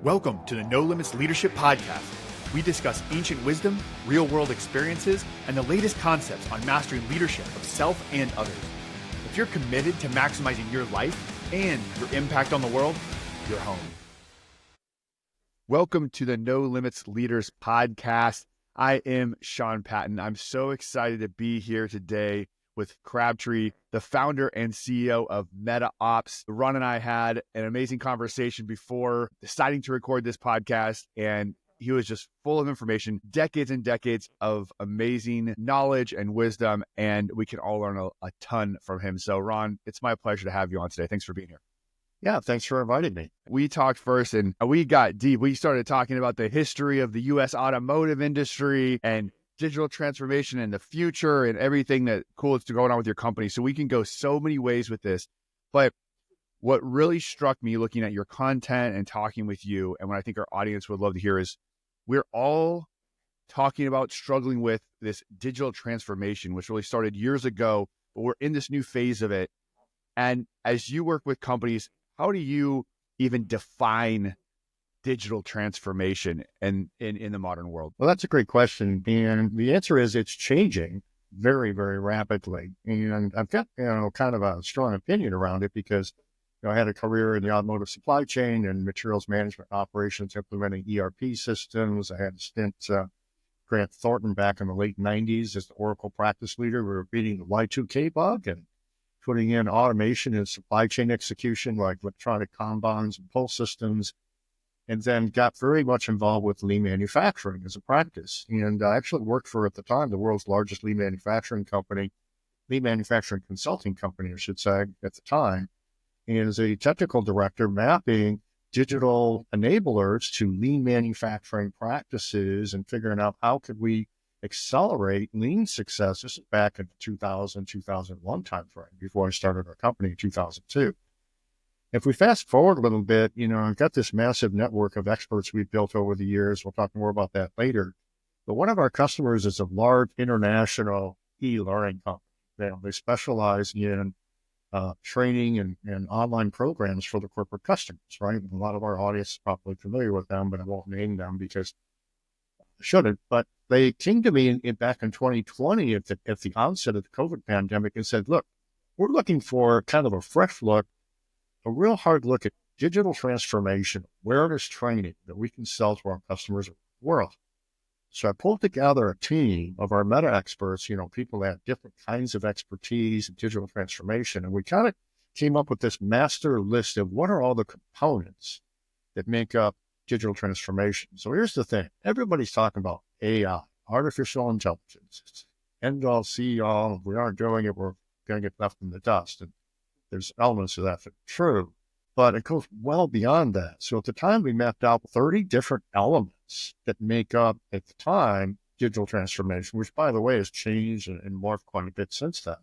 Welcome to the No Limits Leadership Podcast. We discuss ancient wisdom, real-world experiences, and the latest concepts on mastering leadership of self and others. If you're committed to maximizing your life and your impact on the world, you're home. Welcome to the No Limits Leaders Podcast. I am Sean Patton. I'm so excited to be here today with Crabtree, the founder and CEO of MetaOps. Ron and I had an amazing conversation before deciding to record this podcast, and he was just full of information, decades and decades of amazing knowledge and wisdom, and we can all learn a ton from him. So Ron, it's my pleasure to have you on today. Thanks for being here. Yeah, thanks for inviting me. We talked first and we got deep. We started talking about the history of the U.S. automotive industry and digital transformation in the future and everything that cool is going on with your company. So we can go so many ways with this. But what really struck me looking at your content and talking with you, and what I think our audience would love to hear, is we're all talking about struggling with this digital transformation, which really started years ago, but we're in this new phase of it. And as you work with companies, how do you even define digital transformation in the modern world? Well, that's a great question. And the answer is it's changing very, very rapidly. And I've got, kind of a strong opinion around it because, I had a career in the automotive supply chain and materials management operations, implementing ERP systems. I had a stint Grant Thornton back in the late 90s as the Oracle practice leader. We were beating the Y2K bug and putting in automation and supply chain execution like electronic Kanbans and pull systems, and then got very much involved with lean manufacturing as a practice. And I actually worked for, at the time, the world's largest lean manufacturing consulting company, I should say, at the time, and as a technical director, mapping digital enablers to lean manufacturing practices and figuring out how could we accelerate lean success. This is back in 2000, 2001 timeframe, before I started our company in 2002. If we fast forward a little bit, I've got this massive network of experts we've built over the years. We'll talk more about that later. But one of our customers is a large international e-learning company. They specialize in training and online programs for the corporate customers, right? And a lot of our audience is probably familiar with them, but I won't name them because I shouldn't. But they came to me back in 2020 at the onset of the COVID pandemic and said, look, we're looking for kind of a fresh look, a real hard look at digital transformation, awareness training that we can sell to our customers around the world. So I pulled together a team of our MetaExperts, people that have different kinds of expertise in digital transformation. And we kind of came up with this master list of what are all the components that make up digital transformation. So here's the thing. Everybody's talking about AI, artificial intelligence. It's end all, see all. If we aren't doing it, we're going to get left in the dust. And there's elements of that that are true, but it goes well beyond that. So at the time, we mapped out 30 different elements that make up, at the time, digital transformation, which, by the way, has changed and morphed quite a bit since then.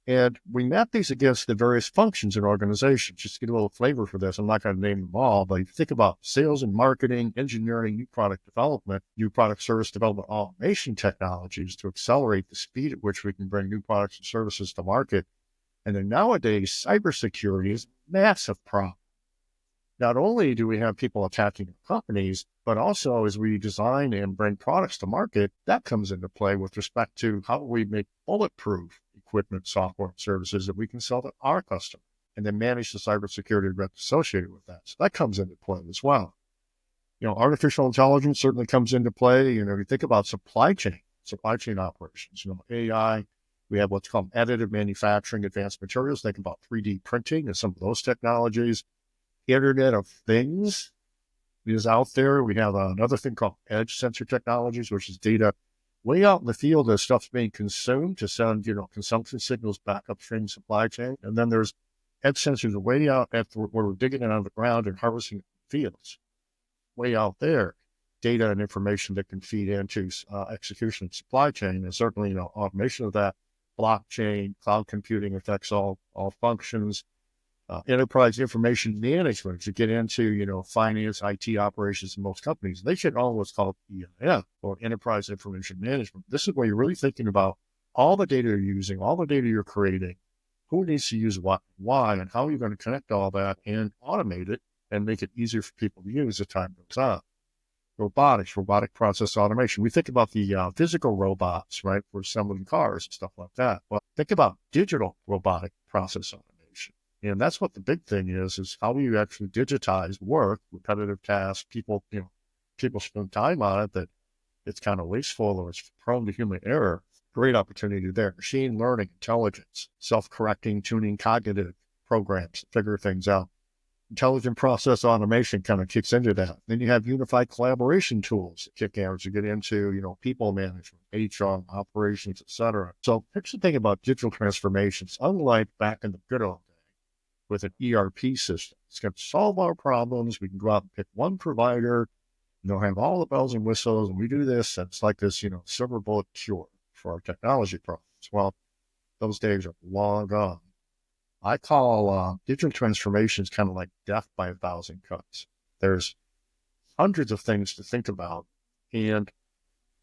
And we mapped these against the various functions in organizations. Just to get a little flavor for this, I'm not going to name them all, but if you think about sales and marketing, engineering, new product development, new product service development, automation technologies to accelerate the speed at which we can bring new products and services to market. And then nowadays, cybersecurity is a massive problem. Not only do we have people attacking companies, but also as we design and bring products to market, that comes into play with respect to how we make bulletproof equipment, software, and services that we can sell to our customer, and then manage the cybersecurity risk associated with that. So that comes into play as well. Artificial intelligence certainly comes into play. You think about supply chain operations, AI. We have what's called additive manufacturing, advanced materials. Think about 3D printing and some of those technologies. Internet of Things is out there. We have another thing called edge sensor technologies, which is data way out in the field as stuff's being consumed to send, consumption signals back upstream supply chain. And then there's edge sensors way out where we're digging it out of the ground and harvesting fields. Way out there, data and information that can feed into execution of supply chain, and certainly, automation of that. Blockchain, cloud computing affects all functions. Enterprise information management to get into, finance, IT operations in most companies. They should all what's called EIM, or enterprise information management. This is where you're really thinking about all the data you're using, all the data you're creating, who needs to use what, why, and how you're going to connect all that and automate it and make it easier for people to use as time goes on. Robotic process automation. We think about the physical robots, right, for assembling cars and stuff like that. Well, think about digital robotic process automation. And that's what the big thing is how do you actually digitize work, repetitive tasks, people spend time on it that it's kind of wasteful or it's prone to human error. Great opportunity there. Machine learning, intelligence, self-correcting, tuning cognitive programs to figure things out. Intelligent process automation kind of kicks into that. Then you have unified collaboration tools that kick in as you get into, people management, HR, operations, et cetera. So here's the thing about digital transformations. Unlike back in the good old days with an ERP system, it's going to solve our problems. We can go out and pick one provider, have all the bells and whistles, and we do this. And it's like this, silver bullet cure for our technology problems. Well, those days are long gone. I call digital transformations kind of like death by 1,000 cuts. There's hundreds of things to think about, and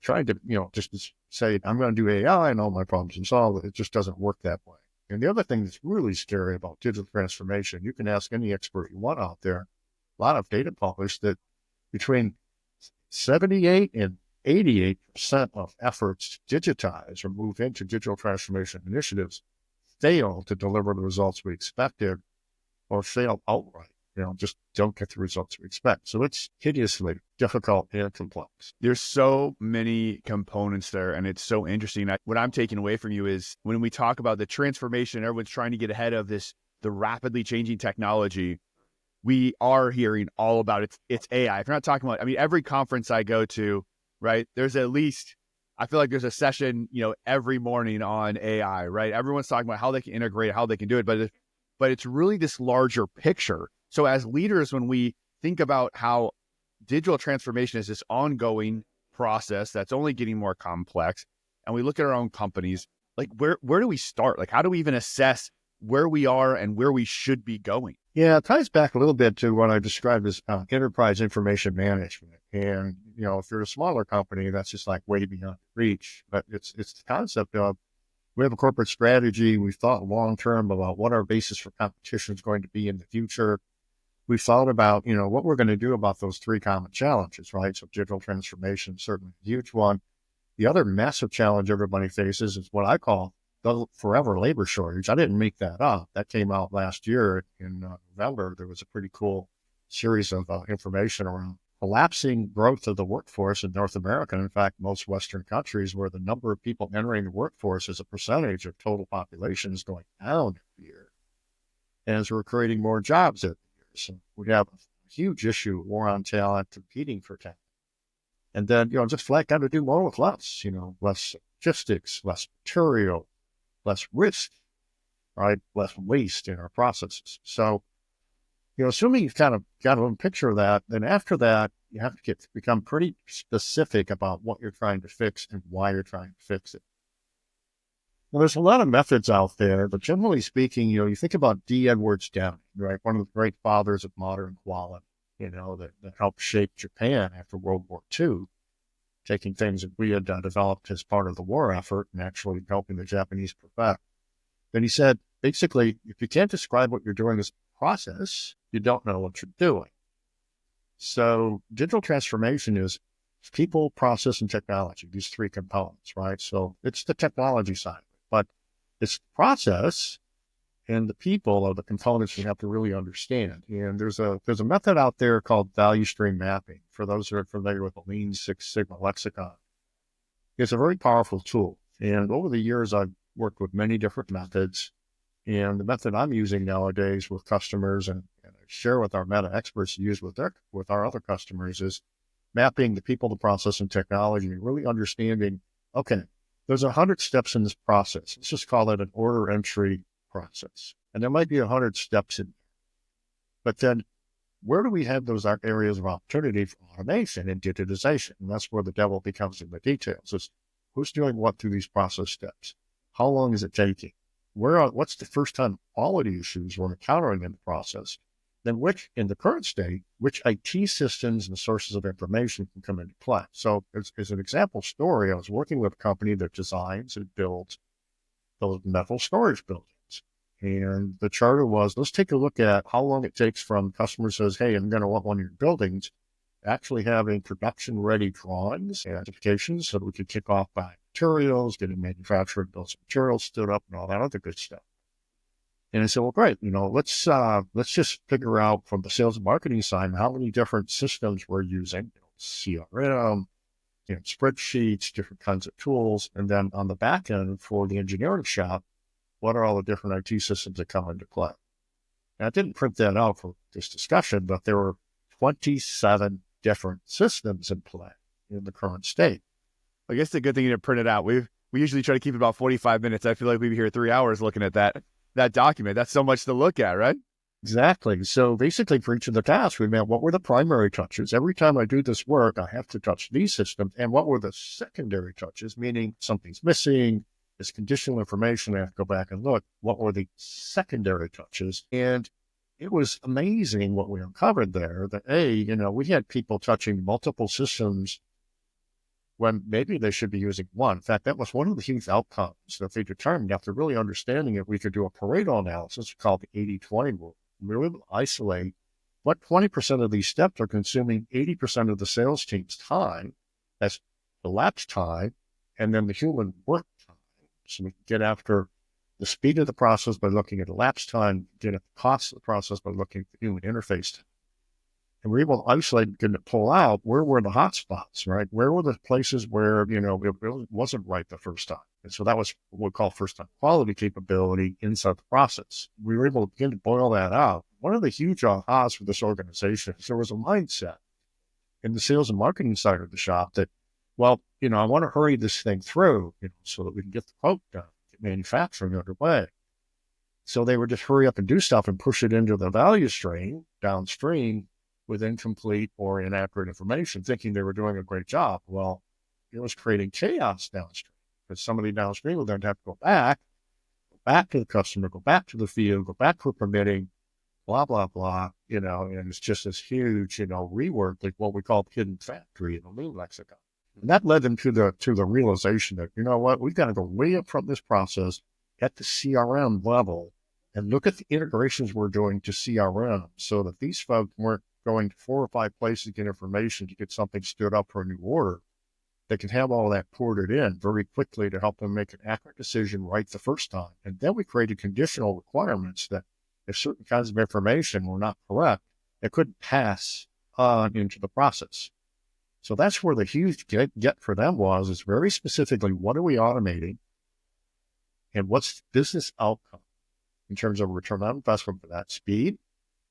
trying to, just say, I'm going to do AI and all my problems are solved, it just doesn't work that way. And the other thing that's really scary about digital transformation, you can ask any expert you want out there, a lot of data published that between 78 and 88% of efforts to digitize or move into digital transformation initiatives fail to deliver the results we expected or fail outright, just don't get the results we expect. So it's hideously difficult and complex. There's so many components there, and it's so interesting. What I'm taking away from you is when we talk about the transformation, everyone's trying to get ahead of the rapidly changing technology. We are hearing all about it's AI. If you're not talking about, every conference I go to, right, there's at least, I feel like there's a session, every morning on AI, right? Everyone's talking about how they can integrate, how they can do it, but it's really this larger picture. So as leaders, when we think about how digital transformation is this ongoing process that's only getting more complex, and we look at our own companies, like where do we start? Like, how do we even assess where we are and where we should be going? Yeah, it ties back a little bit to what I described as enterprise information management. And, if you're a smaller company, that's just like way beyond reach. But it's the concept of, we have a corporate strategy. We've thought long-term about what our basis for competition is going to be in the future. We've thought about, what we're going to do about those three common challenges, right? So digital transformation is certainly a huge one. The other massive challenge everybody faces is what I call the forever labor shortage. I didn't make that up. That came out last year in November. There was a pretty cool series of information around collapsing growth of the workforce in North America. In fact, most Western countries, where the number of people entering the workforce as a percentage of total population is going down every year, as we're creating more jobs every year. So we have a huge issue, war on talent, competing for talent. And then, just flat got to do more with less, less logistics, less material, less risk, right? Less waste in our processes. So, assuming you've kind of got a picture of that, then after that, you have to become pretty specific about what you're trying to fix and why you're trying to fix it. Well, there's a lot of methods out there, but generally speaking, you think about D. Edwards Deming, right? One of the great fathers of modern quality, that helped shape Japan after World War II, taking things that we had developed as part of the war effort and actually helping the Japanese perfect. Then he said, basically, if you can't describe what you're doing as a process, you don't know what you're doing. So digital transformation is people, process, and technology, these three components, right? So it's the technology side, but it's the process and the people are the components you have to really understand. And there's a method out there called value stream mapping. For those who are familiar with the Lean Six Sigma lexicon, it's a very powerful tool. And over the years, I've worked with many different methods. And the method I'm using nowadays with customers and I share with our MetaExperts to use with our other customers is mapping the people, the process, and technology, and really understanding, okay, there's 100 steps in this process. Let's just call it an order entry process. And there might be 100 steps in there. But then where do we have those areas of opportunity for automation and digitization? And that's where the devil becomes in the details. Is who's doing what through these process steps? How long is it taking? What's the first time quality issues we're encountering in the process? Then in the current state, which IT systems and sources of information can come into play? So as an example story, I was working with a company that designs and builds those metal storage buildings. And the charter was, let's take a look at how long it takes from customer says, hey, I'm going to want one of your buildings, actually having production ready drawings and specifications so that we could kick off buying materials, getting manufacturing bills of materials stood up and all that other good stuff. And I said, well, great, let's just figure out from the sales and marketing side how many different systems we're using, CRM, spreadsheets, different kinds of tools. And then on the back end for the engineering shop, what are all the different IT systems that come into play? And I didn't print that out for this discussion, but there were 27 different systems in play in the current state. I guess the good thing you didn't print it out. We usually try to keep it about 45 minutes. I feel like we'd be here 3 hours looking at that document. That's so much to look at, right? Exactly. So basically for each of the tasks, we meant what were the primary touches. Every time I do this work, I have to touch these systems. And what were the secondary touches, meaning something's missing, there's conditional information, I have to go back and look. What were the secondary touches? And it was amazing what we uncovered there that we had people touching multiple systems when maybe they should be using one. In fact, that was one of the huge outcomes that they determined after really understanding it. We could do a Pareto analysis called the 80-20 rule. We were able to isolate what 20% of these steps are consuming 80% of the sales team's time. That's the elapsed time, and then the human work time. So we can get after the speed of the process by looking at elapsed time, get at the cost of the process by looking at the human interface time. And we're able to isolate and pull out where were the hot spots, right? Where were the places where, it really wasn't right the first time. And so that was what we call first time quality capability inside the process. We were able to begin to boil that out. One of the huge ahas for this organization is there was a mindset in the sales and marketing side of the shop that, well, I want to hurry this thing through, so that we can get the quote done, get manufacturing underway. So they would just hurry up and do stuff and push it into the value stream downstream with incomplete or inaccurate information, thinking they were doing a great job. Well, it was creating chaos downstream because somebody downstream would then have to go back to the customer, go back to the field, go back for permitting, blah, blah, blah, and it's just this huge, rework, like what we call hidden factory in the lean lexicon. And that led them to the realization that, we've got to go way up from this process at the CRM level and look at the integrations we're doing to CRM so that these folks weren't going to 4 or 5 places to get information to get something stood up for a new order. They can have all that ported in very quickly to help them make an accurate decision right the first time. And then we created conditional requirements that if certain kinds of information were not correct, it couldn't pass on into the process. So that's where the huge get for them is very specifically, what are we automating? And what's the business outcome in terms of return on investment for that? Speed,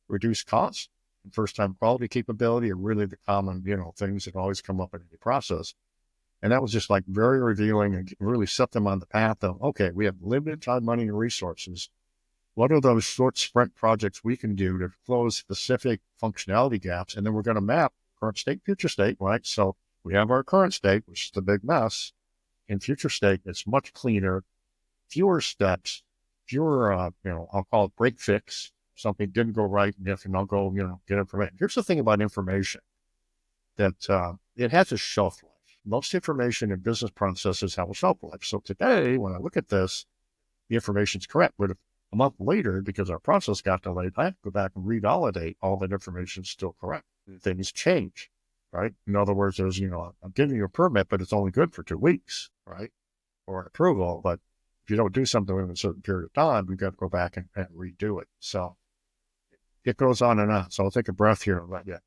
reduced costs, and first-time quality capability are really the common, things that always come up in any process. And that was just like very revealing and really set them on the path of, okay, we have limited time, money, and resources. What are those short sprint projects we can do to close specific functionality gaps? And then we're going to map current state, future state, right? So we have our current state, which is the big mess. In future state, it's much cleaner, fewer steps, fewer, I'll call it break fix. Something didn't go right, and I'll go, get information. Here's the thing about information, that it has a shelf life. Most information in business processes have a shelf life. So today, when I look at this, the information's correct. But if a month later, because our process got delayed, I have to go back and revalidate all that information's still correct. Things change, right? In other words, there's, I'm giving you a permit, but it's only good for 2 weeks, right? Or an approval. But if you don't do something in a certain period of time, we've got to go back and redo it. So it goes on and on. So I'll take a breath here and let you.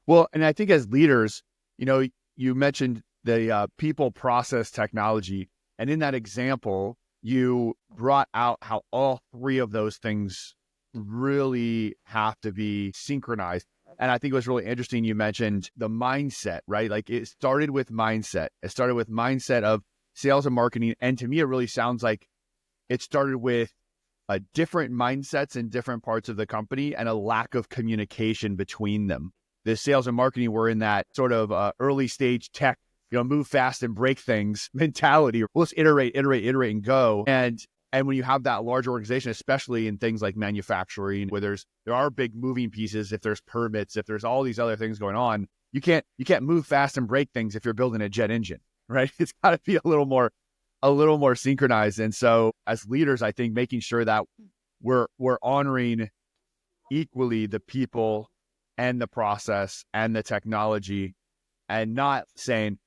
Well, and I think as leaders, you mentioned the people, process, technology. And in that example, you brought out how all 3 of those things really have to be synchronized. And I think it was really interesting. You mentioned the mindset, right? Like it started with mindset. It started with mindset of sales and marketing. And to me, it really sounds like it started with different mindsets in different parts of the company and a lack of communication between them. The sales and marketing were in that sort of early stage tech, move fast and break things mentality. Well, let's iterate and go. And when you have that large organization, especially in things like manufacturing, where there are big moving pieces, if there's permits, if there's all these other things going on, you can't move fast and break things if you're building a jet engine, right? It's got to be a little more a little more synchronized. And so as leaders, I think making sure that we're honoring equally the people and the process and the technology, and not saying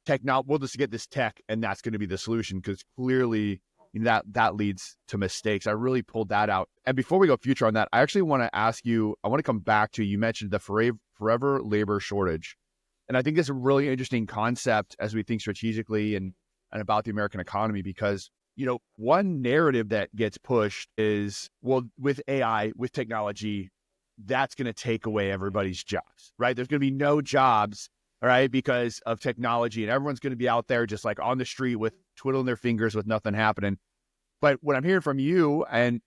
we'll just get this tech and that's going to be the solution, because clearly that leads to mistakes. I really pulled that out. And before we go future on that, I actually want to ask you, I want to come back to, you mentioned the forever labor shortage. And I think it's a really interesting concept as we think strategically and about the American economy, because, one narrative that gets pushed is, well, with AI, with technology, that's going to take away everybody's jobs, right? There's going to be no jobs, all right, because of technology, and everyone's going to be out there just like on the street with twiddling their fingers with nothing happening. But what I'm hearing from you and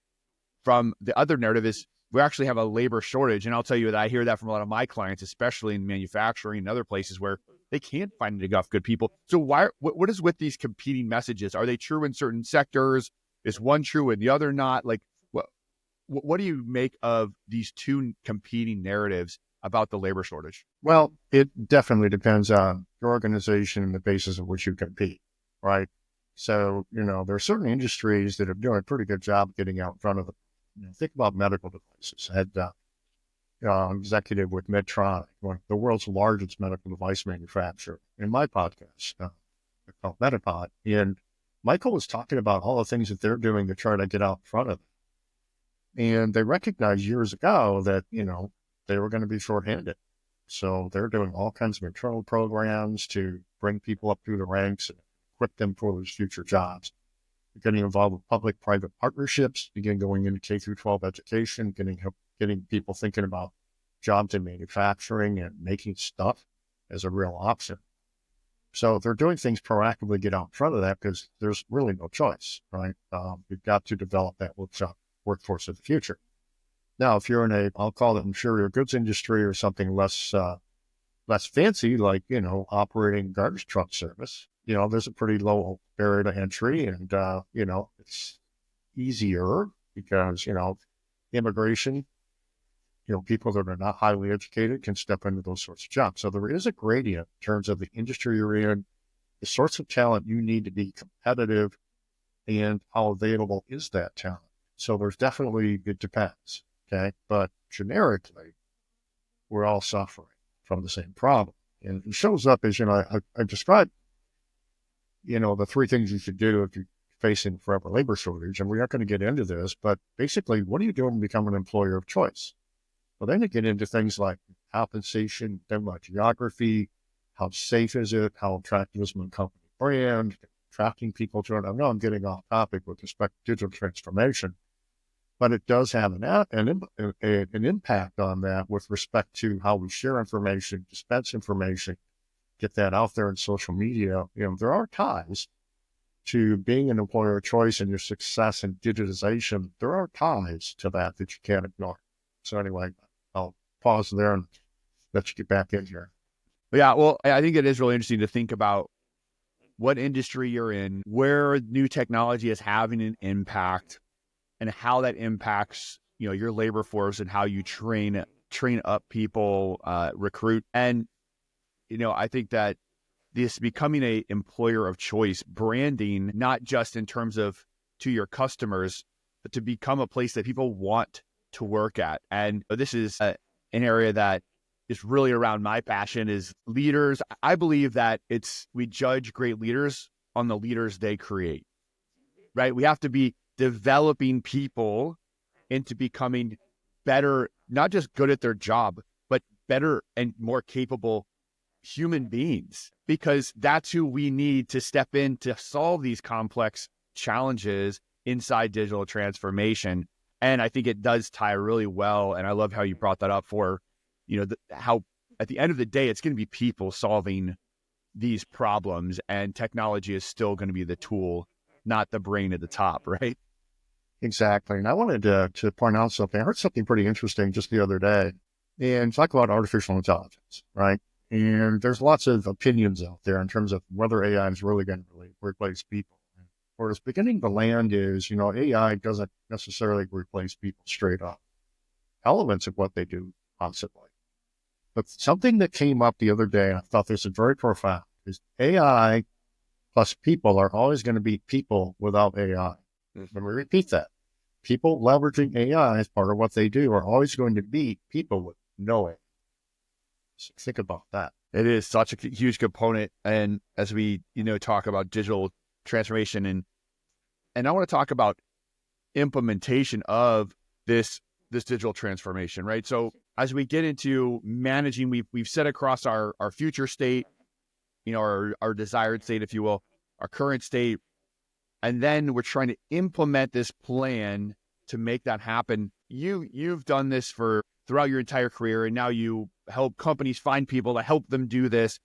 from the other narrative is we actually have a labor shortage. And I'll tell you that I hear that from a lot of my clients, especially in manufacturing and other places where they can't find enough good people. So what is with these competing messages? Are they true in certain sectors? Is one true and the other not? Like, what do you make of these two competing narratives about the labor shortage? Well, it definitely depends on your organization and the basis of which you compete, right? So, there are certain industries that are doing a pretty good job getting out in front of them. Think about medical devices. I had an executive with Medtronic, one of the world's largest medical device manufacturer, in my podcast called Metapod. And Michael was talking about all the things that they're doing to try to get out in front of it. And they recognized years ago that, they were going to be shorthanded. So they're doing all kinds of internal programs to bring people up through the ranks and equip them for those future jobs. Getting involved with public-private partnerships, begin going into K through 12 education, getting people thinking about jobs in manufacturing and making stuff as a real option. So they're doing things proactively, get out in front of that, because there's really no choice, right? You've got to develop that workforce of the future. Now, if you're in I'll call it inferior goods industry or something less fancy, like, operating garbage truck service, there's a pretty low barrier to entry, and, it's easier because, immigration, people that are not highly educated can step into those sorts of jobs. So there is a gradient in terms of the industry you're in, the sorts of talent you need to be competitive, and how available is that talent. So there's definitely, it depends. Okay. But generically, we're all suffering from the same problem. And it shows up as, I described, the three things you should do if you're facing forever labor shortage. And we aren't going to get into this, but basically, what are you doing to become an employer of choice? Well, then you get into things like compensation, geography, how safe is it? How attractive is my company brand? Attracting people to it. I know I'm getting off topic with respect to digital transformation, but it does have an impact on that with respect to how we share information, dispense information, get that out there in social media. There are ties to being an employer of choice and your success in digitization. There are ties to that you can't ignore. So anyway, I'll pause there and let you get back in here. Yeah, well, I think it is really interesting to think about what industry you're in, where new technology is having an impact, and how that impacts, your labor force and how you train up people, recruit. And, I think that this becoming a employer of choice, branding, not just in terms of to your customers, but to become a place that people want to work at. And this is an area that is really around my passion, is leaders. I believe that we judge great leaders on the leaders they create, right? We have to be developing people into becoming better, not just good at their job, but better and more capable human beings, because that's who we need to step in to solve these complex challenges inside digital transformation. And I think it does tie really well. And I love how you brought that up for, how at the end of the day, it's going to be people solving these problems, and technology is still going to be the tool, not the brain at the top, right? Exactly. And I wanted to point out something. I heard something pretty interesting just the other day, and talk about artificial intelligence, right? And there's lots of opinions out there in terms of whether AI is really going to replace people. Whereas beginning to land is, AI doesn't necessarily replace people straight up. Elements of what they do, possibly. But something that came up the other day, and I thought this is very profound, is AI plus people are always going to be people without AI. Let me repeat that. People leveraging AI as part of what they do are always going to be people with no AI. So think about that. It is such a huge component. And as we, talk about digital transformation and I want to talk about implementation of this digital transformation, right? So as we get into managing, we've set across our future state, our desired state, if you will, our current state, and then we're trying to implement this plan to make that happen. You've done this throughout your entire career, and now you help companies find people to help them do this.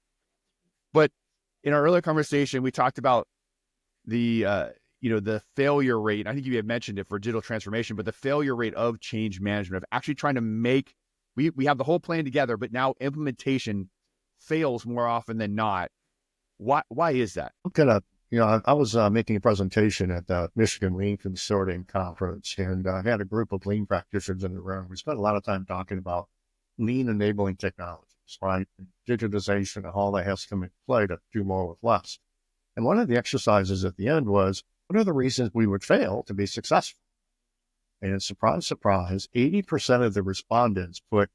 But in our earlier conversation, we talked about the failure rate. I think you had mentioned it for digital transformation, but the failure rate of change management, of actually trying to make, we have the whole plan together, but now implementation fails more often than not. Why is that? I was making a presentation at the Michigan Lean Consortium Conference, and I had a group of lean practitioners in the room. We spent a lot of time talking about lean enabling technologies, right? Digitization and all that has to come into play to do more with less. And one of the exercises at the end was, what are the reasons we would fail to be successful? And surprise, surprise, 80% of the respondents put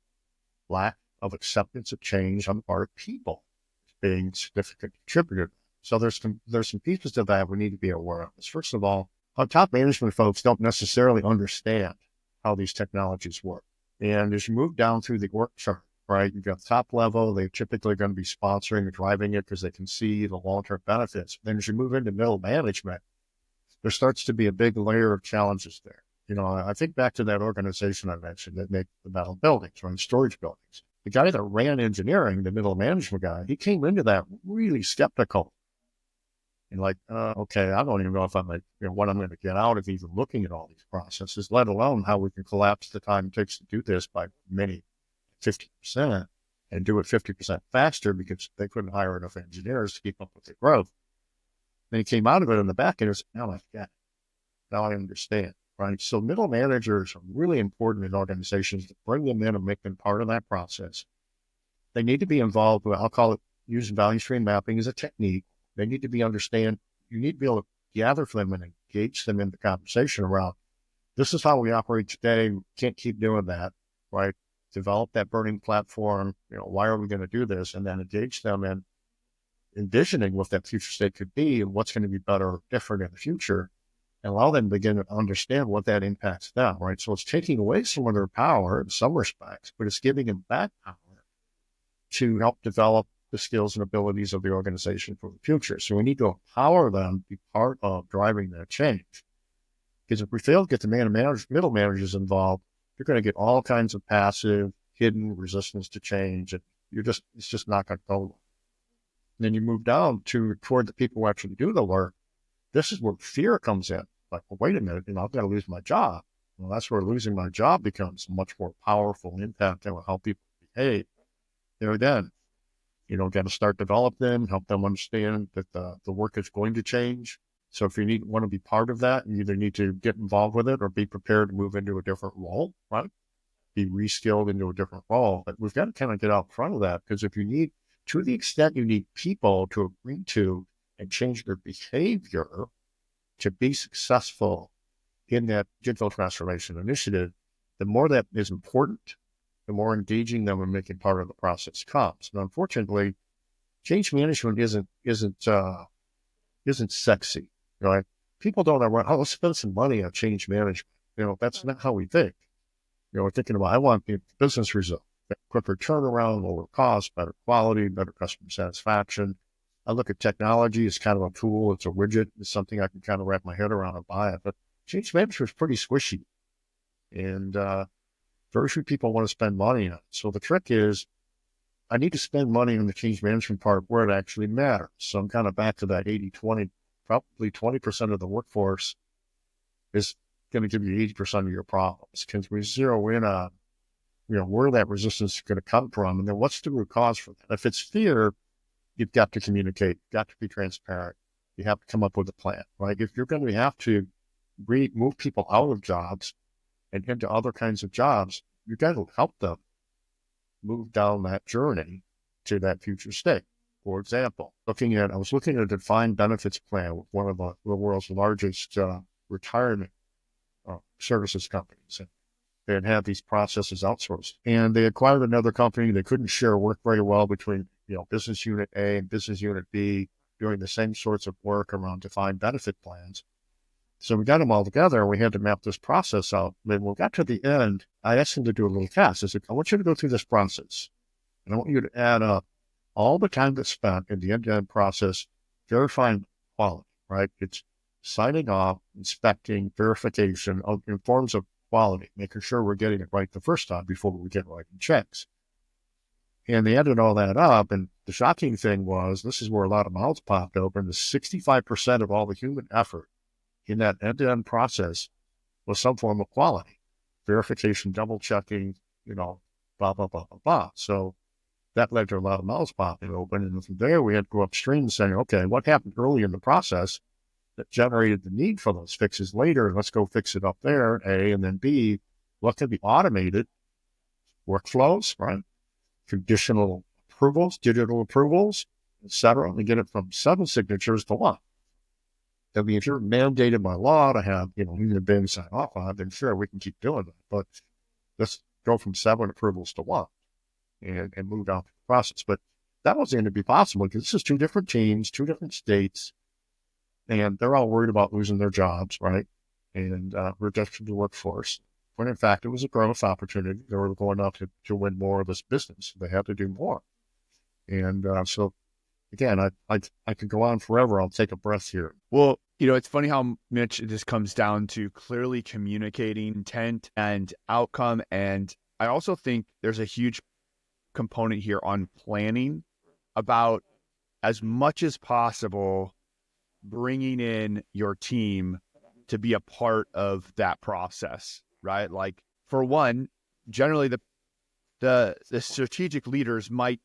lack of acceptance of change on the part of people being significant contributor. So there's some pieces to that we need to be aware of. First of all, our top management folks don't necessarily understand how these technologies work. And as you move down through the org chart, right, you've got top level, they're typically going to be sponsoring and driving it because they can see the long-term benefits. Then as you move into middle management, there starts to be a big layer of challenges there. I think back to that organization I mentioned that make the metal buildings, or the storage buildings. The guy that ran engineering, the middle management guy, he came into that really skeptical. And okay, I don't even know if I'm what I'm going to get out of even looking at all these processes, let alone how we can collapse the time it takes to do this by 50% and do it 50% faster because they couldn't hire enough engineers to keep up with the growth. Then he came out of it in the back and it was, now I get it. Now I understand, right? So middle managers are really important in organizations to bring them in and make them part of that process. They need to be involved with, I'll call it using value stream mapping as a technique. They need to you need to be able to gather them and engage them in the conversation around, this is how we operate today. We can't keep doing that, right? Develop that burning platform. Why are we going to do this? And then engage them in envisioning what that future state could be and what's going to be better or different in the future, and allow them to begin to understand what that impacts them, right? So it's taking away some of their power in some respects, but it's giving them back power to help develop the skills and abilities of the organization for the future. So we need to empower them to be part of driving that change. Because if we fail to get the middle managers involved, you're going to get all kinds of passive, hidden resistance to change, and it's just not going to go. And then you move down toward the people who actually do the work. This is where fear comes in. Like, well, wait a minute, I've got to lose my job. Well, that's where losing my job becomes a much more powerful impact on how people behave. There again, got to start developing, help them understand that the work is going to change. So if you want to be part of that, you either need to get involved with it or be prepared to move into a different role, right? Be reskilled into a different role. But we've got to kind of get out in front of that, because if you need, to the extent you need people to agree to and change their behavior to be successful in that digital transformation initiative, the more that is important, the more engaging them and making part of the process comes. And unfortunately, change management isn't sexy, right? People don't know, let's spend some money on change management. That's not how we think. We're thinking about, I want the business result, quicker turnaround, lower cost, better quality, better customer satisfaction. I look at technology as kind of a tool. It's a widget. It's something I can kind of wrap my head around and buy it. But change management is pretty squishy. And very few people want to spend money on it. So the trick is, I need to spend money on the change management part where it actually matters. So I'm kind of back to that 80-20, probably 20% of the workforce is going to give you 80% of your problems. Can we zero in on, where that resistance is going to come from? And then what's the root cause for that? If it's fear, you've got to communicate, you've got to be transparent. You have to come up with a plan, right? If you're going to have to move people out of jobs and into other kinds of jobs, you've got to help them move down that journey to that future state. For example, I was looking at a defined benefits plan with one of the world's largest retirement services companies. And they had these processes outsourced. And they acquired another company. They couldn't share work very well between, business unit A and business unit B doing the same sorts of work around defined benefit plans. So we got them all together and we had to map this process out. And when we got to the end, I asked them to do a little test. I said, I want you to go through this process. And I want you to add up all the time that's spent in the end-to-end process verifying quality, right? It's signing off, inspecting, verification in forms of quality, making sure we're getting it right the first time before we get writing checks. And they added all that up. And the shocking thing was, this is where a lot of mouths popped open, the 65% of all the human effort in that end-to-end process was some form of quality, verification, double checking, blah, blah, blah, blah, blah. So that led to a lot of mouths popping open. And from there, we had to go upstream and say, okay, what happened early in the process that generated the need for those fixes later? Let's go fix it up there, A, and then B, what can be automated? Workflows, right? Conditional approvals, digital approvals, et cetera, and get it from 7 signatures to 1. I mean, if you're mandated by law to have, human beings sign off on it, then sure, we can keep doing that. But let's go from 7 approvals to 1 and move down the process. But that wasn't going to be possible because this is 2 different teams, 2 different states, and they're all worried about losing their jobs, right? And reduction of the workforce. When in fact, it was a growth opportunity. They were going out to win more of this business. They had to do more. And so, again, I could go on forever. I'll take a breath here. Well, it's funny how much this comes down to clearly communicating intent and outcome. And I also think there's a huge component here on planning about, as much as possible, bringing in your team to be a part of that process, right? Like, for one, generally the strategic leaders might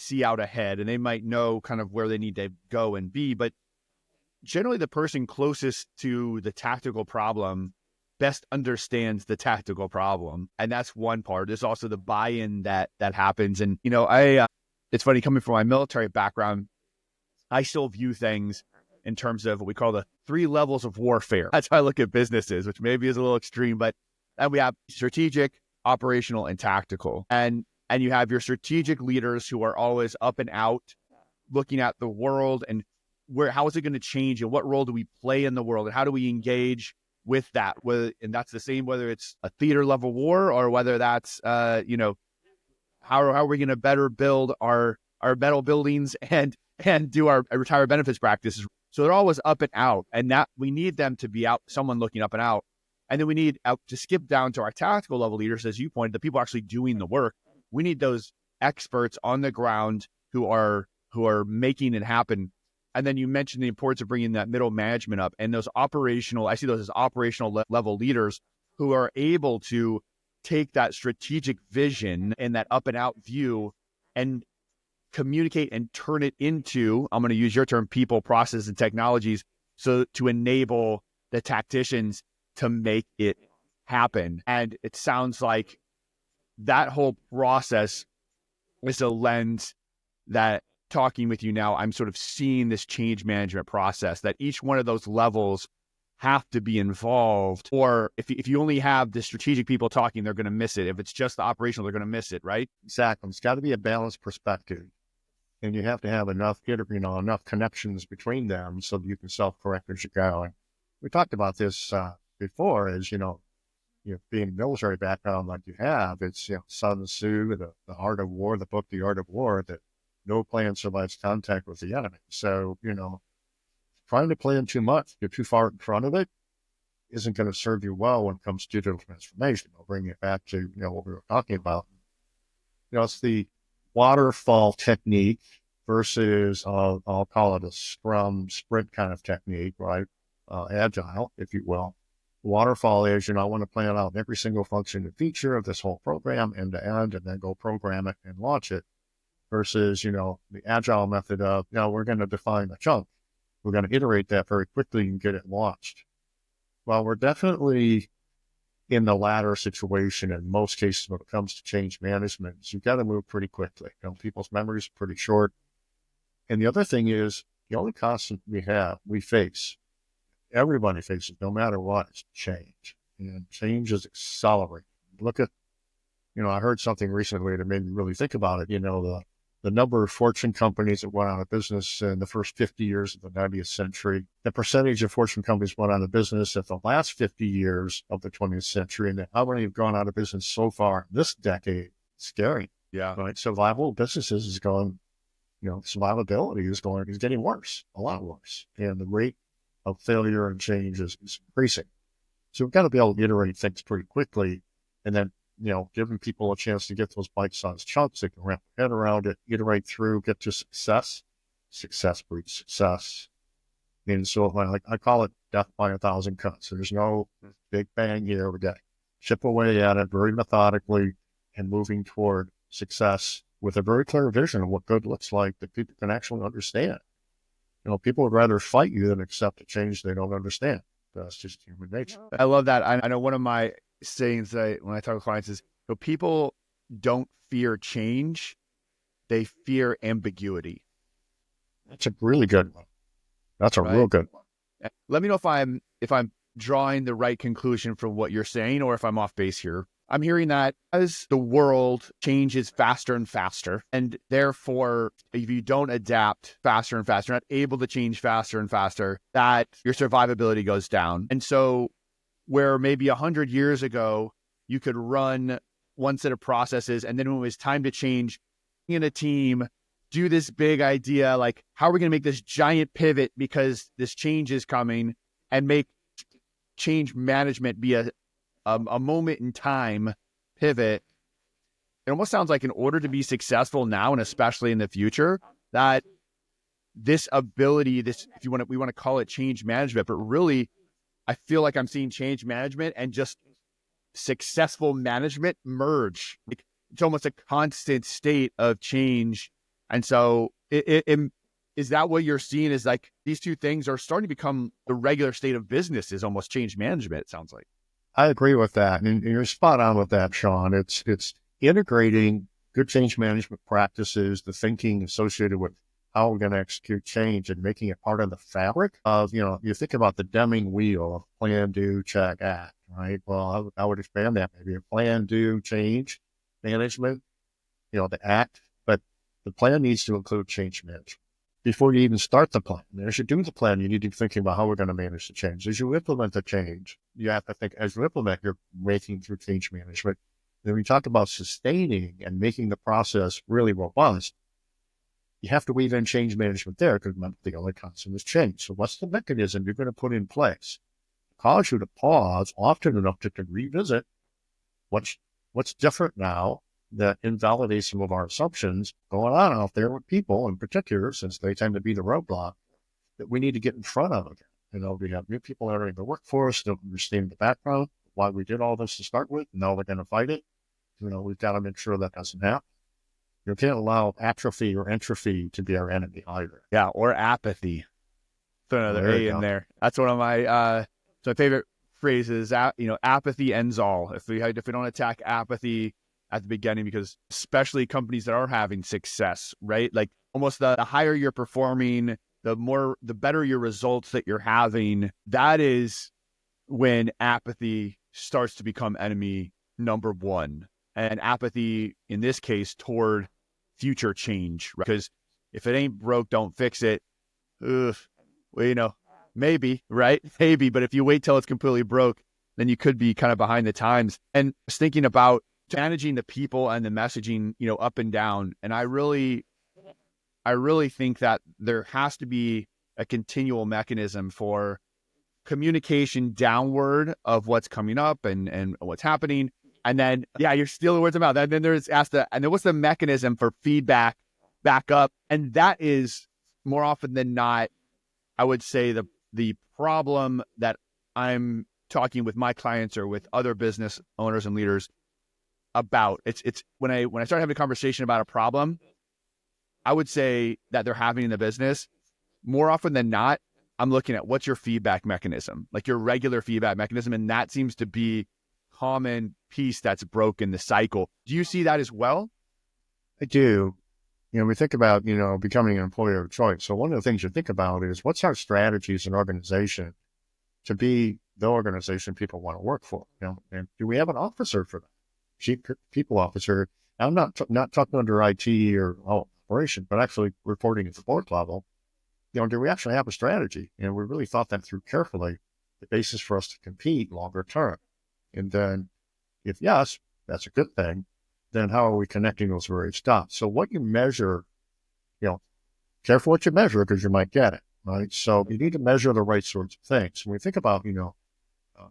see out ahead and they might know kind of where they need to go and be, but generally the person closest to the tactical problem best understands the tactical problem. And that's one part. There's also the buy-in that happens. And, it's funny, coming from my military background, I still view things in terms of what we call the 3 levels of warfare. That's how I look at businesses, which maybe is a little extreme, but we have strategic, operational, and tactical. And you have your strategic leaders who are always up and out, looking at the world and how is it going to change and what role do we play in the world and how do we engage with that? And that's the same whether it's a theater level war or whether that's, how are we going to better build our metal buildings and do our retirement benefits practices. So they're always up and out, and that we need them to be out, someone looking up and out. And then we need to skip down to our tactical level leaders, as you pointed, the people actually doing the work. We need those experts on the ground who are making it happen. And then you mentioned the importance of bringing that middle management up and I see those as operational level leaders who are able to take that strategic vision and that up and out view and communicate and turn it into, I'm going to use your term, people, process, and technologies, so to enable the tacticians to make it happen. And it sounds like that whole process is a lens that, talking with you now, I'm sort of seeing this change management process, that each one of those levels have to be involved, or if you only have the strategic people talking, they're going to miss it. If it's just the operational, they're going to miss it, right? Exactly. It's got to be a balanced perspective. And you have to have enough connections between them so that you can self-correct as you go. And we talked about this before, as being military background like you have, it's Sun Tzu, the Art of War, the book The Art of War, that no plan survives contact with the enemy. So trying to plan too much, get too far in front of it, isn't going to serve you well when it comes to digital transformation. I'll bring it back to what we were talking about. It's the waterfall technique versus I'll call it a Scrum sprint kind of technique, right? Agile, if you will. Waterfall is, I want to plan out every single function and feature of this whole program end to end, and then go program it and launch it. Versus, the Agile method of, we're going to define a chunk. We're going to iterate that very quickly and get it launched. Well, we're definitely in the latter situation in most cases when it comes to change management. You've got to move pretty quickly. People's memories are pretty short. And the other thing is the only constant we face, everybody faces, no matter what, is change. And change is accelerating. Look at, I heard something recently that made me really think about it. The number of Fortune companies that went out of business in the first 50 years of the 20th century, the percentage of Fortune companies went out of business at the last 50 years of the 20th century, and how many have gone out of business so far in this decade. Scary. Yeah. Right. Survival businesses is going, survivability is getting worse, a lot worse. And the rate of failure and change is increasing. So we've got to be able to iterate things pretty quickly, and then, giving people a chance to get those bite-sized chunks, they can wrap their head around it, iterate through, get to success. Success breeds success. And so I call it death by 1,000 cuts. So there's no big bang here. We got to chip away at it very methodically and moving toward success with a very clear vision of what good looks like that people can actually understand. People would rather fight you than accept a change they don't understand. That's just human nature. I love that. I know one of my sayings when I talk to clients is, people don't fear change, they fear ambiguity. That's a really good one. That's a real good one. Let me know if I'm drawing the right conclusion from what you're saying, or if I'm off base here. I'm hearing that as the world changes faster and faster, and therefore, if you don't adapt faster and faster, not able to change faster and faster, that your survivability goes down. And so where maybe 100 years ago, you could run one set of processes, and then when it was time to change in a team, do this big idea, like, how are we going to make this giant pivot because this change is coming, and make change management be a moment in time pivot. It almost sounds like in order to be successful now, and especially in the future, that this ability, we want to call it change management, but really, I feel like I'm seeing change management and just successful management merge. Like, it's almost a constant state of change. And so is that what you're seeing, is like these two things are starting to become the regular state of business, is almost change management, it sounds like. I agree with that. And you're spot on with that, Sean. It's integrating good change management practices, the thinking associated with how we're going to execute change, and making it part of the fabric of, you think about the Deming wheel of plan, do, check, act, right? Well, I would expand that, maybe a plan, do, change management, the act, but the plan needs to include change management. Before you even start the plan, and as you do the plan, you need to be thinking about how we're going to manage the change. As you implement the change, you have to think, as you implement, you're making through change management. Then we talk about sustaining and making the process really robust. You have to weave in change management there, because remember, the only constant is change. So what's the mechanism you're going to put in place? Cause you to pause often enough to revisit what's different now, that invalidates some of our assumptions going on out there with people in particular, since they tend to be the roadblock, that we need to get in front of again. We have new people entering the workforce, don't understand the background, why we did all this to start with. Now they're going to fight it. We've got to make sure that doesn't happen. You can't allow atrophy or entropy to be our enemy either. Yeah, or apathy. Throw another A in there. That's one of my favorite phrases. Apathy ends all. If we don't attack apathy at the beginning, because especially companies that are having success, right? Like, almost the higher you're performing, the better your results that you're having. That is when apathy starts to become enemy number one. And apathy, in this case, toward future change, right? Because if it ain't broke, don't fix it. Maybe, right? Maybe, but if you wait till it's completely broke, then you could be kind of behind the times. And I was thinking about managing the people and the messaging, up and down. And I really think that there has to be a continual mechanism for communication downward of what's coming up and what's happening. And then, you're stealing words of mouth. And then and then what's the mechanism for feedback back up? And that is, more often than not, I would say the problem that I'm talking with my clients or with other business owners and leaders about. It's when I start having a conversation about a problem, I would say that they're having in the business, more often than not, I'm looking at what's your feedback mechanism, like your regular feedback mechanism. And that seems to be common piece that's broken the cycle. Do you see that as well? I do. we think about, becoming an employer of choice. So one of the things you think about is what's our strategy as an organization to be the organization people want to work for? And do we have an officer for that? Chief people officer. I'm not talking under IT or operation, but actually reporting at the board level. Do we actually have a strategy? And we really thought that through carefully, the basis for us to compete longer term. And then if yes, that's a good thing, then how are we connecting those various dots? So what you measure, careful what you measure because you might get it, right? So you need to measure the right sorts of things. When we think about,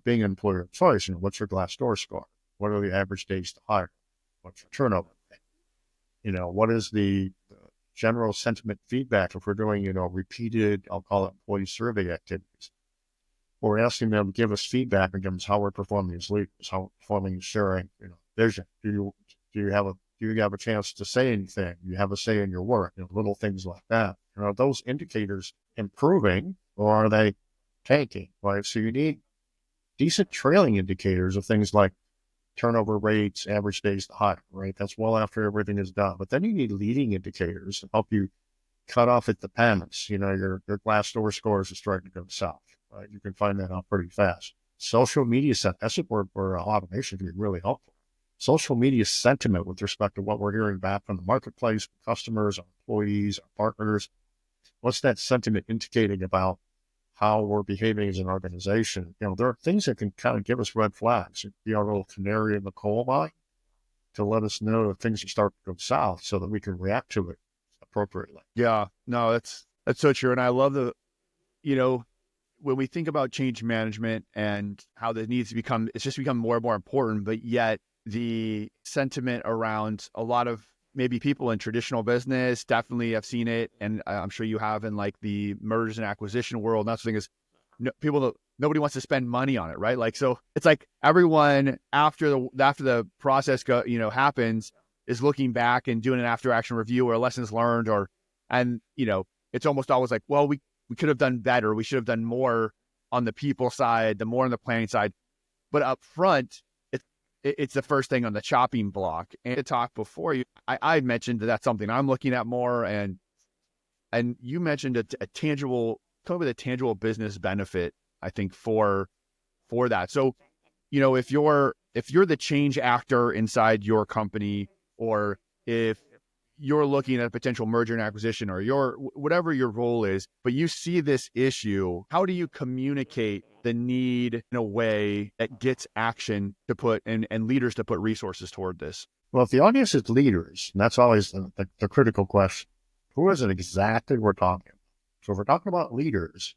being an employer of choice, what's your Glassdoor score? What are the average days to hire? What's your turnover rate? What is the general sentiment feedback if we're doing, repeated, I'll call it employee survey activities? We're asking them to give us feedback and give us how we're performing as leaders, how we're performing as sharing, vision. Do you have a chance to say anything? Do you have a say in your work? Little things like that. Are those indicators improving or are they tanking? Right. So you need decent trailing indicators of things like turnover rates, average days to hire, right? That's well after everything is done. But then you need leading indicators to help you cut off at the payments. Your Glassdoor scores are starting to go south, right? You can find that out pretty fast. Social media that's where automation can be really helpful. Social media sentiment with respect to what we're hearing back from the marketplace, customers, our employees, our partners. What's that sentiment indicating about how we're behaving as an organization? There are things that can kind of give us red flags, be our little canary in the coal mine to let us know that things are starting to go south so that we can react to it appropriately. Yeah, no, that's so true. And I love when we think about change management and how that needs to it's just become more and more important, but yet the sentiment around a lot of maybe people in traditional business, definitely have seen it. And I'm sure you have in like the mergers and acquisition world. And that's the thing is nobody wants to spend money on it, right? Like, so it's like everyone after the process happens is looking back and doing an after action review or lessons learned it's almost always like, well, we could have done better. We should have done more on the people side, the more on the planning side. But up front, it's the first thing on the chopping block. And to talk before I mentioned that's something I'm looking at more. And you mentioned a tangible, talk about a tangible business benefit, I think, for that. So, if you're the change actor inside your company, or if you're looking at a potential merger and acquisition, or whatever your role is, but you see this issue, how do you communicate the need in a way that gets action to put and leaders to put resources toward this? Well, if the audience is leaders, and that's always the critical question, who is it exactly we're talking about? So if we're talking about leaders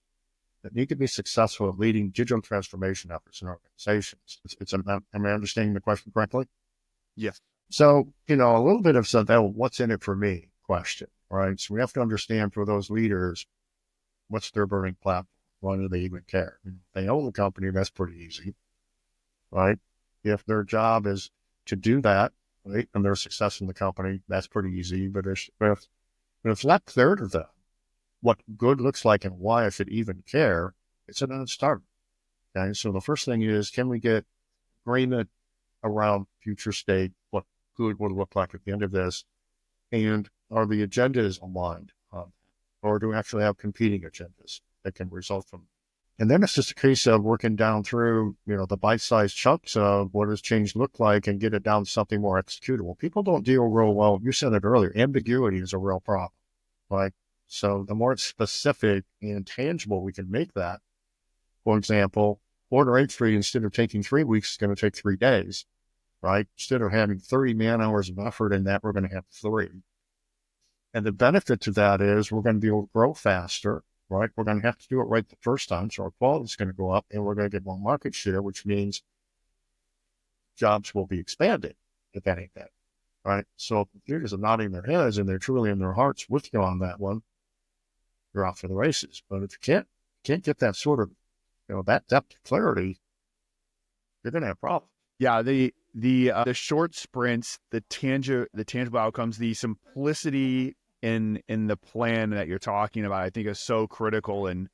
that need to be successful at leading digital transformation efforts in organizations, am I understanding the question correctly? Yes. So, a little bit of what's in it for me question, right? So we have to understand for those leaders, what's their burning platform? Why do they even care? If they own the company, that's pretty easy, right? If their job is to do that, right, and their success in the company, that's pretty easy. But if it's not clear to them what good looks like and why I should even care, it's a non-starter. Okay, so the first thing is, can we get agreement around future state, what good would look like at the end of this, and are the agendas aligned, or do we actually have competing agendas that can result from? And then it's just a case of working down through, the bite-sized chunks of what does change look like and get it down to something more executable. People don't deal real well. You said it earlier, ambiguity is a real problem, right? So the more specific and tangible we can make that, for example, order entry, instead of taking 3 weeks, is going to take 3 days, right? Instead of having 30 man hours of effort in that, we're going to have 3. And the benefit to that is we're going to be able to grow faster, right? We're going to have to do it right the first time. So our quality is going to go up and we're going to get more market share, which means jobs will be expanded, if anything, right? So if leaders are nodding their heads and they're truly in their hearts with you on that one, you're off for the races. But if you can't get that sort of, that depth of clarity, you're going to have problems. Yeah. The short sprints, the tangible outcomes, the simplicity in the plan that you're talking about, I think is so critical. And,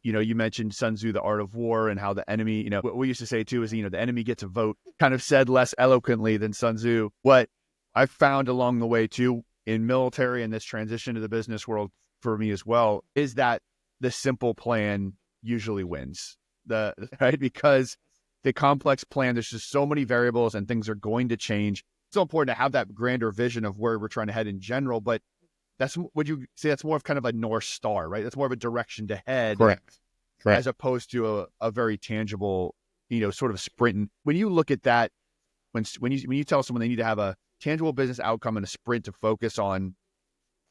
you mentioned Sun Tzu, The Art of War, and how the enemy, what we used to say too is, the enemy gets a vote, kind of said less eloquently than Sun Tzu. What I've found along the way too, in military and this transition to the business world for me as well, is that the simple plan usually wins. Right? Because the complex plan, there's just so many variables and things are going to change. It's so important to have that grander vision of where we're trying to head in general, but would you say that's more of kind of a North Star, right? That's more of a direction to head. Correct. As opposed to a very tangible, sort of sprint. When you look at that, when you tell someone they need to have a tangible business outcome and a sprint to focus on,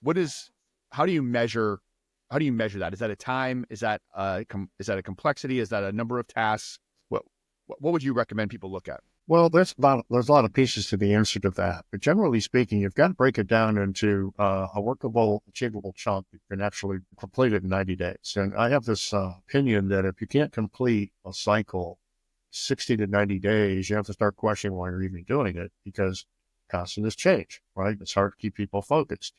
how do you measure that? Is that a time? Is that a complexity? Is that a number of tasks? What would you recommend people look at? Well, there's a lot of pieces to the answer to that. But generally speaking, you've got to break it down into a workable, achievable chunk that you can actually complete it in 90 days. And I have this opinion that if you can't complete a cycle 60 to 90 days, you have to start questioning why you're even doing it, because constant is change, right? It's hard to keep people focused.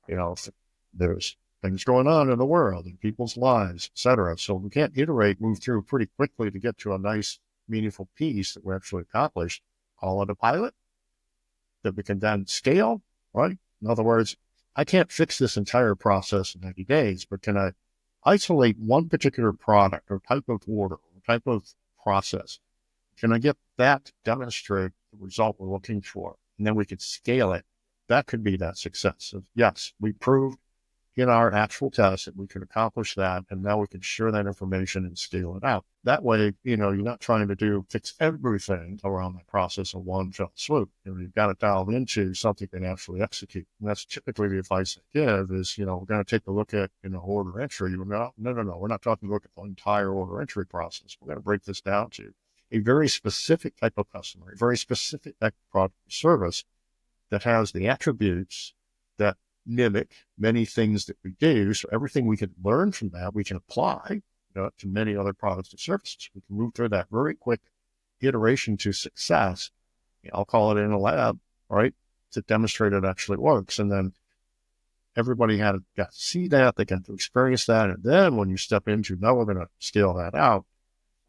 There's things going on in the world, in people's lives, et cetera. So we can't move through pretty quickly to get to a nice, meaningful piece that we actually accomplished, call it a pilot that we can then scale, right? In other words, I can't fix this entire process in 90 days, but can I isolate one particular product or type of order or type of process? Can I get that to demonstrate the result we're looking for? And then we could scale it. That could be that success of, yes, we proved in our actual test that we could accomplish that, and now we can share that information and scale it out. That way, you're not trying to fix everything around the process in one fell swoop. You've got to dial into something that actually execute. And that's typically the advice I give is, we're going to take a look at, order entry. No, we're not talking about the entire order entry process. We're going to break this down to a very specific type of customer, a very specific type of product or service that has the attributes that mimic many things that we do. So everything we can learn from that, we can apply to many other products and services. We can move through that very quick iteration to success. I'll call it in a lab, right, to demonstrate it actually works. And then everybody got to see that, they got to experience that. And then when you step into, now we're going to scale that out,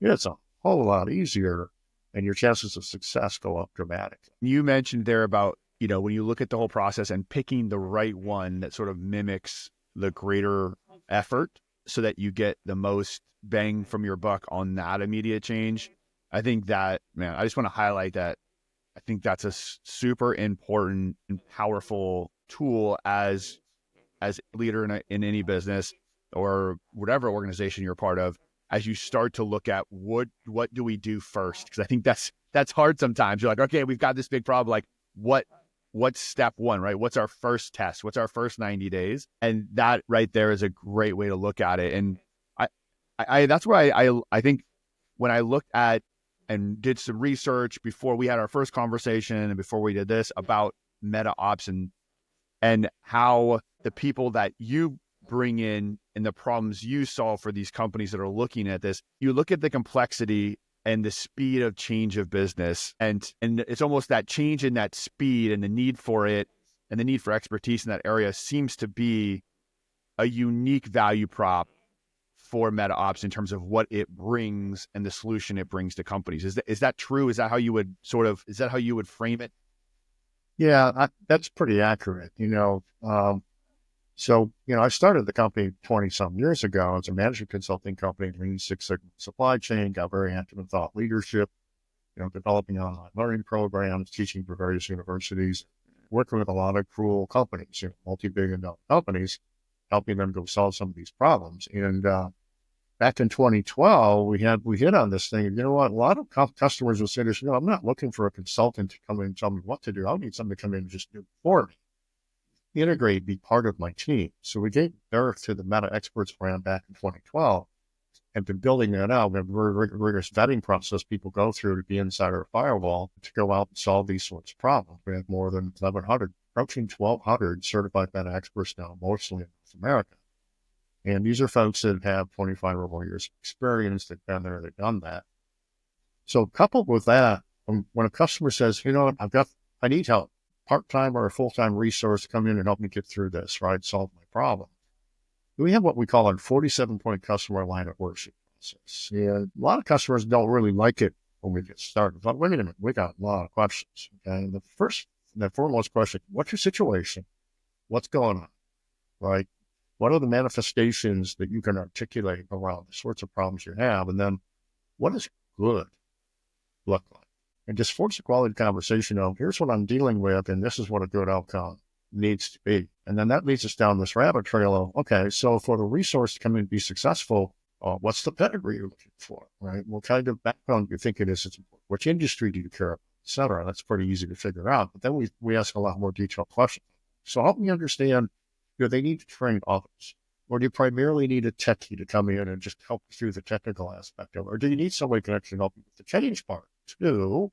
it's a whole lot easier and your chances of success go up dramatically. You mentioned there about, when you look at the whole process and picking the right one that sort of mimics the greater effort so that you get the most bang from your buck on that immediate change. I think that, I just want to highlight that. I think that's a super important and powerful tool as a leader in any business or whatever organization you're part of, as you start to look at what do we do first? Because I think that's hard sometimes. You're like, okay, we've got this big problem. Like, what's step one, right? What's our first test? What's our first 90 days? And that right there is a great way to look at it. And I that's where I think when I looked at and did some research before we had our first conversation and before we did this about MetaOps and how the people that you bring in and the problems you solve for these companies that are looking at this, you look at the complexity and the speed of change of business. And it's almost that change in that speed and the need for it and the need for expertise in that area seems to be a unique value prop for MetaOps in terms of what it brings and the solution it brings to companies. Is that true? Is that how you would frame it? Yeah, that's pretty accurate. I started the company 20 some years ago as a management consulting company, Lean Six Sigma supply chain, got very active in thought leadership, developing online learning programs, teaching for various universities, working with a lot of cool companies, multi-billion-dollar companies, helping them go solve some of these problems. And back in 2012, we hit on this thing. And you know what? A lot of customers will say this, I'm not looking for a consultant to come in and tell me what to do. I need someone to come in and just do it for me. Integrate, be part of my team. So we gave birth to the MetaExperts brand back in 2012 and been building that out. We have a very rigorous vetting process people go through to be inside our firewall to go out and solve these sorts of problems. We have more than 1,100, approaching 1,200 certified MetaExperts now, mostly in North America. And these are folks that have 25 or more years of experience, they've been there, they've done that. So coupled with that, when a customer says, I need help, part-time or a full-time resource to come in and help me get through this, right? Solve my problem. We have what we call our 47-point customer alignment worksheet process. And a lot of customers don't really like it when we get started. But wait a minute, we got a lot of questions. Okay? And the first that foremost question, what's your situation? What's going on, right? What are the manifestations that you can articulate around the sorts of problems you have? And then what does good look like? And just force a quality conversation of, here's what I'm dealing with, and this is what a good outcome needs to be. And then that leads us down this rabbit trail of, okay, so for the resource to come in and be successful, what's the pedigree you're looking for, right? What kind of background do you think it is? Which industry do you care about, et cetera? That's pretty easy to figure out. But then we ask a lot more detailed questions. So help me understand, do they need to train others? Or do you primarily need a techie to come in and just help you through the technical aspect of it? Or do you need somebody who can actually help you with the change part too?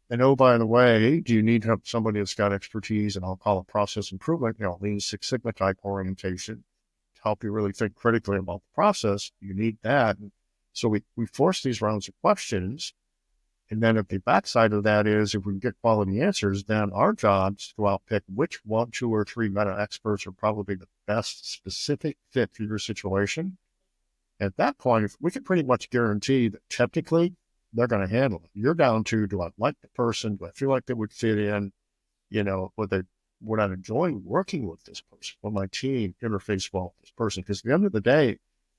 And oh, by the way, do you need to have somebody that's got expertise, and I'll call it process improvement, Lean Six Sigma type orientation, to help you really think critically about the process? You need that. And so we force these rounds of questions. And then if the backside of that is, if we get quality answers, then our job is to go out, pick which 1, 2, or 3 meta experts are probably the best specific fit for your situation. At that point, we can pretty much guarantee that technically they're going to handle it. You're down to, do I like the person? Do I feel like they would fit in? Would I enjoy working with this person? Will my team interface well with this person? Because at the end of the day,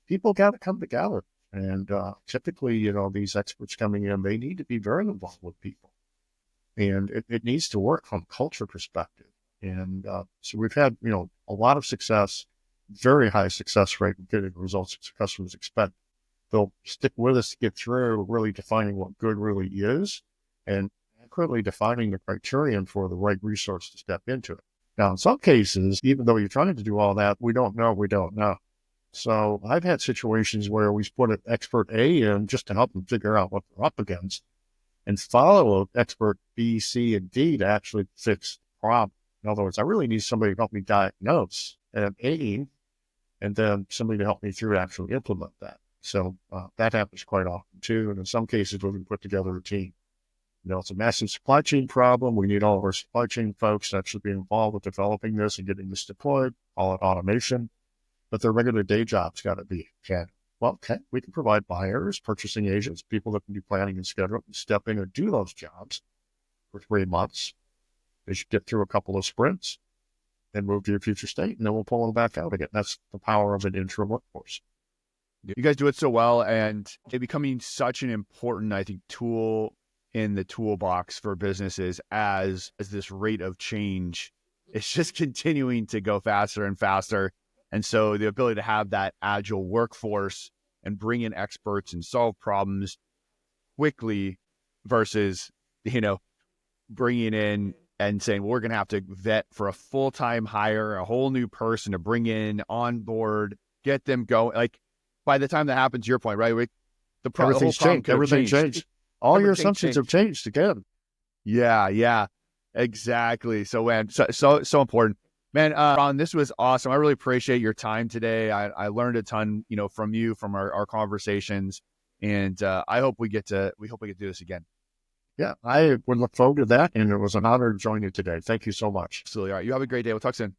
people got to come together. And typically, these experts coming in, they need to be very involved with people. And it needs to work from a culture perspective. And so we've had, a lot of success, very high success rate in getting the results that customers expect. They'll stick with us to get through really defining what good really is and accurately defining the criterion for the right resource to step into it. Now, in some cases, even though you're trying to do all that, we don't know. So I've had situations where we put an expert A in just to help them figure out what they're up against and follow expert B, C, and D to actually fix the problem. In other words, I really need somebody to help me diagnose and aim, and then somebody to help me through actually implement that. So that happens quite often too. And in some cases, we put together a team. It's a massive supply chain problem. We need all of our supply chain folks to actually be involved with developing this and getting this deployed, call it automation. But their regular day job's got to be, we can provide buyers, purchasing agents, people that can do planning and scheduling, and step in and do those jobs for 3 months. They should get through a couple of sprints, then move to your future state, and then we'll pull them back out again. That's the power of an interim workforce. You guys do it so well, and it's becoming such an important, I think, tool in the toolbox for businesses as this rate of change is just continuing to go faster and faster. And so the ability to have that agile workforce and bring in experts and solve problems quickly versus, bringing in and saying, well, we're going to have to vet for a full-time hire, a whole new person to bring in on board, get them going. Like by the time that happens, your point, right? Everything's changed. Everything changed. All your assumptions have changed again. Yeah, exactly. So, man, so important. Man, Ron, this was awesome. I really appreciate your time today. I learned a ton, from you, from our conversations, and I hope we get to do this again. Yeah, I would look forward to that, and it was an honor to join you today. Thank you so much. Absolutely. All right, you have a great day. We'll talk soon.